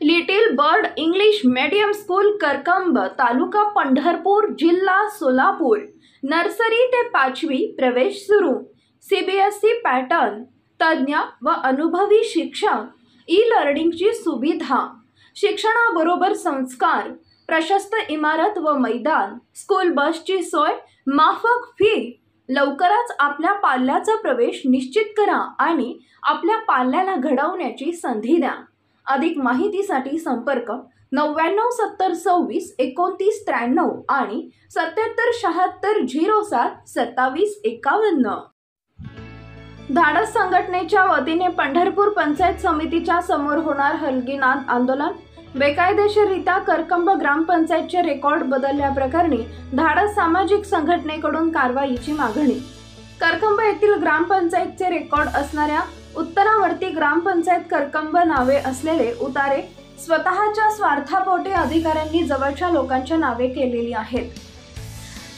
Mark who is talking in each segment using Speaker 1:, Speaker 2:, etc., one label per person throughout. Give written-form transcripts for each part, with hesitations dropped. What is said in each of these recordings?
Speaker 1: Little bird English medium school Karkamb, taluka Pandharpur, जिल्हा Solapur. Nursery ते 5वी प्रवेश सुरू। CBSE पॅटर्न, तज्ञ व अनुभवी शिक्षक, ई लर्निंगची सुविधा, शिक्षणाबरोबर संस्कार, प्रशस्त इमारत व मैदान, स्कूल बसची सोय, माफक फी। लवकरच आपल्या पाल्याचा प्रवेश निश्चित करा आणि आपल्या पाल्याला घडवण्याची संधी द्या। अधिक माहितीसाठी संपर्क 99 70 26 29 93 आणि 77 76 07 27 51। धाडस संघटनेच्या वतीने पंढरपूर पंचायत समितीच्या समोर होणार हलगीनाथ आंदोलन। बेकायदेशीररित्या करकंब ग्रामपंचायतचे रेकॉर्ड बदलल्याप्रकरणी धाडस सामाजिक संघटनेकडून कारवाईची मागणी। करकंब येथील ग्रामपंचायतचे रेकॉर्ड असणाऱ्या उत्तरावर्ती ग्रामपंचायत करकंब नावे असलेले उतारे स्वतःच्या स्वार्थापोटी अधिकाऱ्यांनी जवळच्या लोकांच्या नावे केलेली आहेत।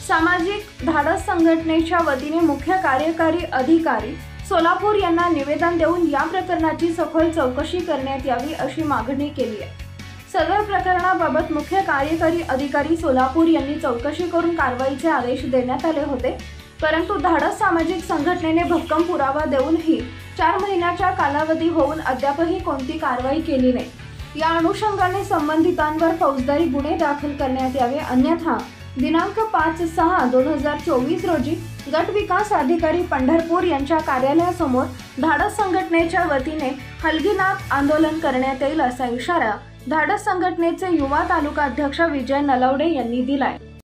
Speaker 1: सामाजिक धाडस संघटनेच्या वतीने मुख्य कार्यकारी अधिकारी सोलापूर यांना निवेदन देऊन या प्रकरणाची सखोल चौकशी करण्यात यावी अशी मागणी केली आहे। सदर प्रकरणाबाबत मुख्य कार्यकारी अधिकारी सोलापूर यांनी चौकशी करून कारवाईचे आदेश देण्यात आले होते, परंतु धाडस सामाजिक संघटनेने भक्कम पुरावा देऊनही 4 महिन्याचा कालावधी होऊन अद्यापही कोणती कारवाई केली नाही। या अनुषंगाने संबंधितांवर फौजदारी गुन्हे दाखल करण्यात यावे, अन्यथा दिनांक 5/6/2024 रोजी गट विकास अधिकारी पंढरपूर यांच्या कार्यालयासमोर धाडस संघटनेच्या वतीने हलगीनाथ आंदोलन करण्यात येईल असा इशारा धाडस संघटनेचे युवा तालुका अध्यक्ष विजय नलवडे यांनी दिलाय।